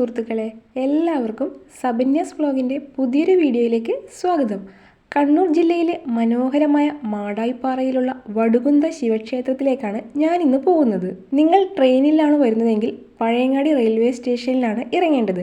സുഹൃത്തുക്കളെ, എല്ലാവർക്കും സബന്യാസ് വ്ലോഗിൻ്റെ പുതിയൊരു വീഡിയോയിലേക്ക് സ്വാഗതം. കണ്ണൂർ ജില്ലയിലെ മനോഹരമായ മാടായിപ്പാറയിലുള്ള വടുകുന്ത ശിവക്ഷേത്രത്തിലേക്കാണ് ഞാൻ ഇന്ന് പോകുന്നത്. നിങ്ങൾ ട്രെയിനിലാണ് വരുന്നതെങ്കിൽ പഴയങ്ങാടി റെയിൽവേ സ്റ്റേഷനിലാണ് ഇറങ്ങേണ്ടത്.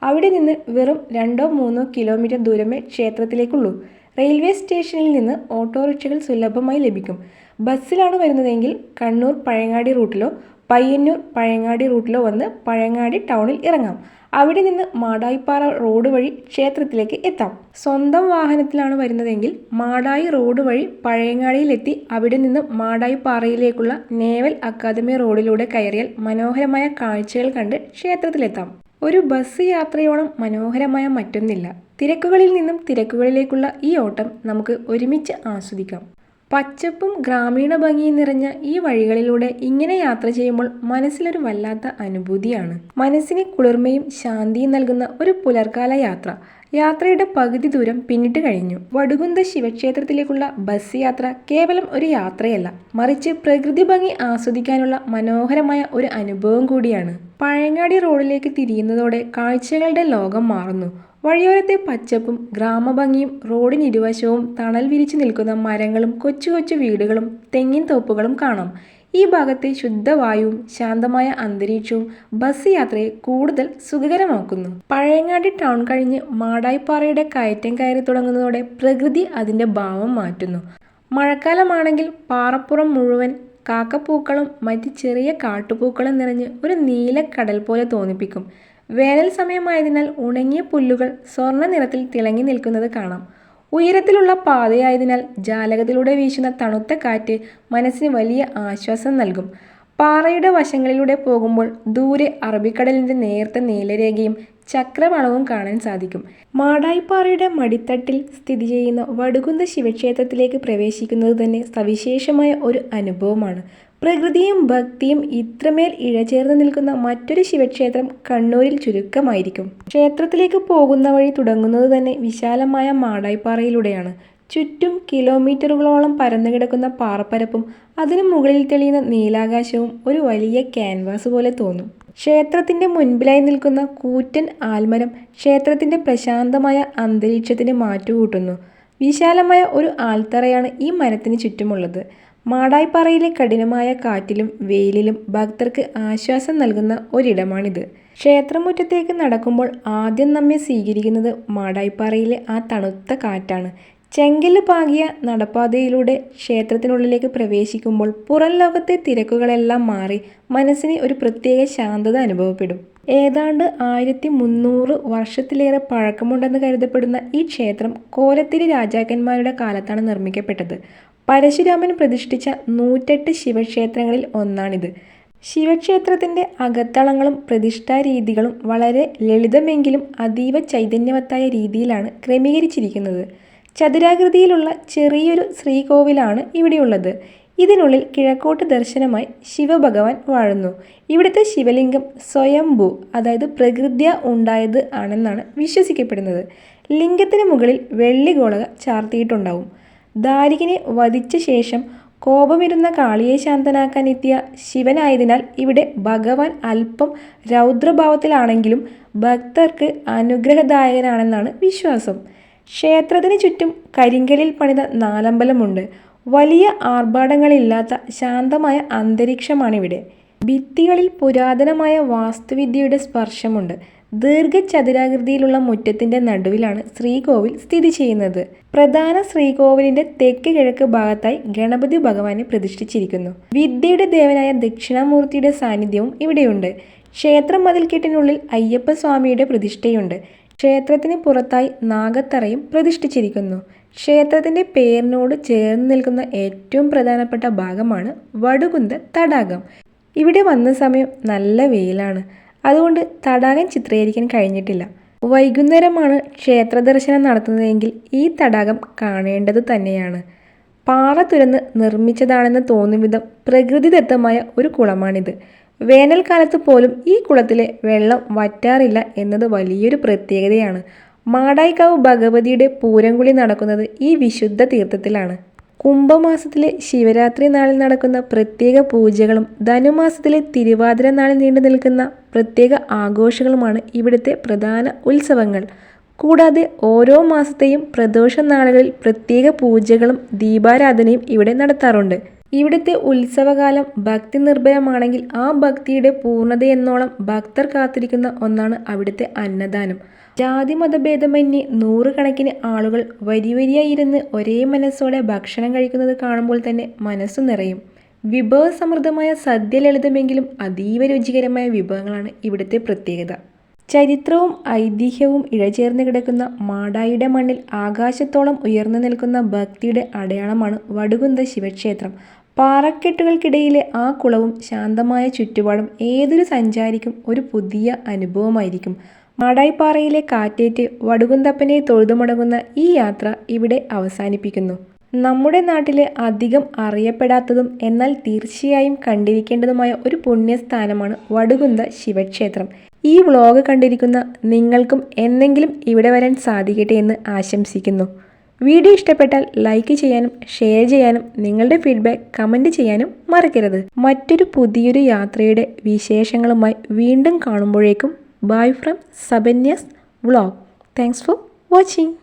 അവിടെ നിന്ന് വെറും 2-3 കിലോമീറ്റർ ദൂരമേ ക്ഷേത്രത്തിലേക്കുള്ളൂ. റെയിൽവേ സ്റ്റേഷനിൽ നിന്ന് ഓട്ടോറിക്ഷകൾ സുലഭമായി ലഭിക്കും. ബസ്സിലാണ് വരുന്നതെങ്കിൽ കണ്ണൂർ പഴയങ്ങാടി റൂട്ടിലോ പയ്യന്നൂർ പഴയങ്ങാടി റൂട്ടിലോ വന്ന് പഴയങ്ങാടി ടൗണിൽ ഇറങ്ങാം. അവിടെ നിന്ന് മാടായിപ്പാറ റോഡ് വഴി ക്ഷേത്രത്തിലേക്ക് എത്താം. സ്വന്തം വാഹനത്തിലാണ് വരുന്നതെങ്കിൽ മാടായി റോഡ് വഴി പഴയങ്ങാടിയിലെത്തി അവിടെ നിന്ന് മാടായിപ്പാറയിലേക്കുള്ള നേവൽ അക്കാദമി റോഡിലൂടെ കയറിയാൽ മനോഹരമായ കാഴ്ചകൾ കണ്ട് ക്ഷേത്രത്തിലെത്താം. ഒരു ബസ് യാത്രയോളം മനോഹരമായ മറ്റൊന്നില്ല. തിരക്കുകളിൽ നിന്നും തിരക്കുകളിലേക്കുള്ള ഈ ഓട്ടം നമുക്ക് ഒരുമിച്ച് ആസ്വദിക്കാം. പച്ചപ്പും ഗ്രാമീണ ഭംഗിയും നിറഞ്ഞ ഈ വഴികളിലൂടെ ഇങ്ങനെ യാത്ര ചെയ്യുമ്പോൾ മനസ്സിലൊരു വല്ലാത്ത അനുഭൂതിയാണ്. മനസ്സിന് കുളിർമയും ശാന്തിയും നൽകുന്ന ഒരു പുലർക്കാല യാത്ര. യാത്രയുടെ പകുതി ദൂരം പിന്നിട്ട് കഴിഞ്ഞു. വടുകുന്ത ശിവക്ഷേത്രത്തിലേക്കുള്ള ബസ് യാത്ര കേവലം ഒരു യാത്രയല്ല, മറിച്ച് പ്രകൃതി ഭംഗി ആസ്വദിക്കാനുള്ള മനോഹരമായ ഒരു അനുഭവം കൂടിയാണ്. പഴയങ്ങാടി റോഡിലേക്ക് തിരിയുന്നതോടെ കാഴ്ചകളുടെ ലോകം മാറുന്നു. വഴിയോരത്തെ പച്ചപ്പും ഗ്രാമഭംഗിയും, റോഡിനിരുവശവും തണൽ വിരിച്ചു നിൽക്കുന്ന മരങ്ങളും കൊച്ചു കൊച്ചു വീടുകളും തെങ്ങിൻ തോപ്പുകളും കാണാം. ഈ ഭാഗത്തെ ശുദ്ധവായുവും ശാന്തമായ അന്തരീക്ഷവും ബസ് യാത്രയെ കൂടുതൽ സുഖകരമാക്കുന്നു. പഴയങ്ങാടി ടൗൺ കഴിഞ്ഞ് മാടായിപ്പാറയുടെ കയറ്റം കയറി തുടങ്ങുന്നതോടെ പ്രകൃതി അതിൻ്റെ ഭാവം മാറ്റുന്നു. മഴക്കാലമാണെങ്കിൽ പാറപ്പുറം മുഴുവൻ കാക്കപ്പൂക്കളും മറ്റ് ചെറിയ കാട്ടുപൂക്കളും നിറഞ്ഞ് ഒരു നീല കടൽ പോലെ തോന്നിപ്പിക്കും. വേനൽ സമയമായതിനാൽ ഉണങ്ങിയ പുല്ലുകൾ സ്വർണ്ണ നിറത്തിൽ തിളങ്ങി നിൽക്കുന്നത് കാണാം. ഉയരത്തിലുള്ള പാതയായതിനാൽ ജാലകത്തിലൂടെ വീശുന്ന തണുത്ത കാറ്റ് മനസ്സിന് വലിയ ആശ്വാസം നൽകും. പാറയുടെ വശങ്ങളിലൂടെ പോകുമ്പോൾ ദൂരെ അറബിക്കടലിൻ്റെ നേർത്ത നീലരേഖയും ചക്രവളവും കാണാൻ സാധിക്കും. മാടായിപ്പാറയുടെ മടിത്തട്ടിൽ സ്ഥിതി ചെയ്യുന്ന വടുകുന്ത ശിവക്ഷേത്രത്തിലേക്ക് പ്രവേശിക്കുന്നത് തന്നെ സവിശേഷമായ ഒരു അനുഭവമാണ്. പ്രകൃതിയും ഭക്തിയും ഇത്രമേൽ ഇഴചേർന്ന് നിൽക്കുന്ന മറ്റൊരു ശിവക്ഷേത്രം കണ്ണൂരിൽ ചുരുക്കമായിരിക്കും. ക്ഷേത്രത്തിലേക്ക് പോകുന്ന വഴി തുടങ്ങുന്നത് തന്നെ വിശാലമായ മാടായിപ്പാറയിലൂടെയാണ്. ചുറ്റും കിലോമീറ്ററുകളോളം പരന്നു കിടക്കുന്ന പാറപ്പരപ്പും അതിനു മുകളിൽ തെളിയുന്ന നീലാകാശവും ഒരു വലിയ ക്യാൻവാസ് പോലെ തോന്നും. ക്ഷേത്രത്തിൻ്റെ മുൻപിലായി നിൽക്കുന്ന കൂറ്റൻ ആൽമരം ക്ഷേത്രത്തിൻ്റെ പ്രശാന്തമായ അന്തരീക്ഷത്തിന് മാറ്റുകൂട്ടുന്നു. വിശാലമായ ഒരു ആൽത്തറയാണ് ഈ മരത്തിന് ചുറ്റുമുള്ളത്. മാടായിപ്പാറയിലെ കഠിനമായ കാറ്റിലും വെയിലിലും ഭക്തർക്ക് ആശ്വാസം നൽകുന്ന ഒരിടമാണിത്. ക്ഷേത്രമുറ്റത്തേക്ക് നടക്കുമ്പോൾ ആദ്യം നമ്മെ സ്വീകരിക്കുന്നത് മാടായിപ്പാറയിലെ ആ തണുത്ത കാറ്റാണ്. ചെങ്കല്ല് പാകിയ നടപ്പാതയിലൂടെ ക്ഷേത്രത്തിനുള്ളിലേക്ക് പ്രവേശിക്കുമ്പോൾ പുറം ലോകത്തെ തിരക്കുകളെല്ലാം മാറി മനസ്സിന് ഒരു പ്രത്യേക ശാന്തത അനുഭവപ്പെടും. ഏതാണ്ട് 1300 വർഷത്തിലേറെ പഴക്കമുണ്ടെന്ന് കരുതപ്പെടുന്ന ഈ ക്ഷേത്രം കോലത്തിരി രാജാക്കന്മാരുടെ കാലത്താണ് നിർമ്മിക്കപ്പെട്ടത്. പരശുരാമൻ പ്രതിഷ്ഠിച്ച 108 ശിവക്ഷേത്രങ്ങളിൽ ഒന്നാണിത്. ശിവക്ഷേത്രത്തിൻ്റെ അകത്തളങ്ങളും പ്രതിഷ്ഠാരീതികളും വളരെ ലളിതമെങ്കിലും അതീവ ചൈതന്യവത്തായ രീതിയിലാണ് ക്രമീകരിച്ചിരിക്കുന്നത്. ചതുരാകൃതിയിലുള്ള ചെറിയൊരു ശ്രീകോവിലാണ് ഇവിടെയുള്ളത്. ഇതിനുള്ളിൽ കിഴക്കോട്ട് ദർശനമായി ശിവഭഗവാൻ വാഴുന്നു. ഇവിടുത്തെ ശിവലിംഗം സ്വയംഭൂ, അതായത് പ്രകൃത്യാ ഉണ്ടായത് ആണെന്നാണ് വിശ്വസിക്കപ്പെടുന്നത്. ലിംഗത്തിന് മുകളിൽ വെള്ളി ഗോളക ചാർത്തിയിട്ടുണ്ടാവും. ദാരികനെ വധിച്ച ശേഷം കോപമിരുന്ന കാളിയെ ശാന്തനാക്കാൻ എത്തിയ ശിവനായതിനാൽ ഇവിടെ ഭഗവാൻ അല്പം രൗദ്രഭാവത്തിലാണെങ്കിലും ഭക്തർക്ക് അനുഗ്രഹദായകനാണെന്നാണ് വിശ്വാസം. ക്ഷേത്രത്തിന് ചുറ്റും കരിങ്കല്ലിൽ പണിത നാലമ്പലമുണ്ട്. വലിയ ആർഭാടങ്ങളില്ലാത്ത ശാന്തമായ അന്തരീക്ഷമാണിവിടെ. ഭിത്തികളിൽ പുരാതനമായ വാസ്തുവിദ്യയുടെ സ്പർശമുണ്ട്. ദീർഘചതുരാകൃതിയിലുള്ള മുറ്റത്തിൻ്റെ നടുവിലാണ് ശ്രീകോവിൽ സ്ഥിതി ചെയ്യുന്നത്. പ്രധാന ശ്രീകോവിലിൻ്റെ തെക്ക് കിഴക്ക് ഭാഗത്തായി ഗണപതി ഭഗവാനെ പ്രതിഷ്ഠിച്ചിരിക്കുന്നു. വിദ്യയുടെ ദേവനായ ദക്ഷിണാമൂർത്തിയുടെ സാന്നിധ്യവും ഇവിടെയുണ്ട്. ക്ഷേത്ര മതിൽക്കെട്ടിനുള്ളിൽ അയ്യപ്പസ്വാമിയുടെ പ്രതിഷ്ഠയുണ്ട്. ക്ഷേത്രത്തിന് പുറത്തായി നാഗത്തറയും പ്രതിഷ്ഠിച്ചിരിക്കുന്നു. ക്ഷേത്രത്തിൻ്റെ പേരിനോട് ചേർന്ന് നിൽക്കുന്ന ഏറ്റവും പ്രധാനപ്പെട്ട ഭാഗമാണ് വടുകുന്ത തടാകം. ഇവിടെ വന്ന സമയം നല്ല വെയിലാണ്, അതുകൊണ്ട് തടാകം ചിത്രീകരിക്കാൻ കഴിഞ്ഞിട്ടില്ല. വൈകുന്നേരമാണ് ക്ഷേത്ര ദർശനം നടത്തുന്നതെങ്കിൽ ഈ തടാകം കാണേണ്ടത് തന്നെയാണ്. പാറ തുരന്ന് നിർമ്മിച്ചതാണെന്ന് തോന്നും വിധം പ്രകൃതിദത്തമായ ഒരു കുളമാണിത്. വേനൽക്കാലത്ത് പോലും ഈ കുളത്തിലെ വെള്ളം വറ്റാറില്ല എന്നത് വലിയൊരു പ്രത്യേകതയാണ്. മാടായിക്കാവ് ഭഗവതിയുടെ പൂരംകുളി നടക്കുന്നത് ഈ വിശുദ്ധ തീർത്ഥത്തിലാണ്. കുംഭമാസത്തിലെ ശിവരാത്രി നാളിൽ നടക്കുന്ന പ്രത്യേക പൂജകളും ധനുമാസത്തിലെ തിരുവാതിര നാളിൽ നീണ്ടു നിൽക്കുന്ന പ്രത്യേക ആഘോഷങ്ങളുമാണ് ഇവിടുത്തെ പ്രധാന ഉത്സവങ്ങൾ. കൂടാതെ ഓരോ മാസത്തെയും പ്രദോഷ നാളുകളിൽ പ്രത്യേക പൂജകളും ദീപാരാധനയും ഇവിടെ നടത്താറുണ്ട്. ഇവിടുത്തെ ഉത്സവകാലം ഭക്തി നിർഭരമാണെങ്കിൽ ആ ഭക്തിയുടെ പൂർണ്ണതയെന്നോണം ഭക്തർ കാത്തിരിക്കുന്ന ഒന്നാണ് അവിടുത്തെ അന്നദാനം. ജാതി മതഭേദമന്യേ നൂറുകണക്കിന് ആളുകൾ വരിവരിയായി ഇരുന്ന് ഒരേ മനസ്സോടെ ഭക്ഷണം കഴിക്കുന്നത് കാണുമ്പോൾ തന്നെ മനസ്സു നിറയും. വിഭവസമൃദ്ധമായ സദ്യ ലളിതമെങ്കിലും അതീവ രുചികരമായ വിഭവങ്ങളാണ് ഇവിടുത്തെ പ്രത്യേകത. ചരിത്രവും ഐതിഹ്യവും ഇഴചേർന്ന് കിടക്കുന്ന മാടായിയുടെ മണ്ണിൽ ആകാശത്തോളം ഉയർന്നു നിൽക്കുന്ന ഭക്തിയുടെ അടയാളമാണ് വടുകുന്ത ശിവക്ഷേത്രം. പാറക്കെട്ടുകൾക്കിടയിലെ ആ കുളവും ശാന്തമായ ചുറ്റുപാടും ഏതൊരു സഞ്ചാരിക്കും ഒരു പുതിയ അനുഭവമായിരിക്കും. മാടായിപ്പാറയിലെ കാറ്റേറ്റ് വടുകുന്തപ്പനെ തൊഴുതുമടങ്ങുന്ന ഈ യാത്ര ഇവിടെ അവസാനിപ്പിക്കുന്നു. നമ്മുടെ നാട്ടിലെ അധികം അറിയപ്പെടാത്തതും എന്നാൽ തീർച്ചയായും കണ്ടിരിക്കേണ്ടതുമായ ഒരു പുണ്യസ്ഥാനമാണ് വടുകുന്ത ശിവക്ഷേത്രം. ഈ വ്ളോഗ് കണ്ടിരിക്കുന്ന നിങ്ങൾക്കും എന്നെങ്കിലും ഇവിടെ വരാൻ സാധിക്കട്ടെ എന്ന് ആശംസിക്കുന്നു. വീഡിയോ ഇഷ്ടപ്പെട്ടാൽ ലൈക്ക് ചെയ്യാനും ഷെയർ ചെയ്യാനും നിങ്ങളുടെ ഫീഡ്ബാക്ക് കമൻറ്റ് ചെയ്യാനും മറക്കരുത്. മറ്റൊരു പുതിയൊരു യാത്രയുടെ വിശേഷങ്ങളുമായി വീണ്ടും കാണുമ്പോഴേക്കും ബൈ ഫ്രം സബന്യാസ് വ്ളോഗ്. Thanks for watching.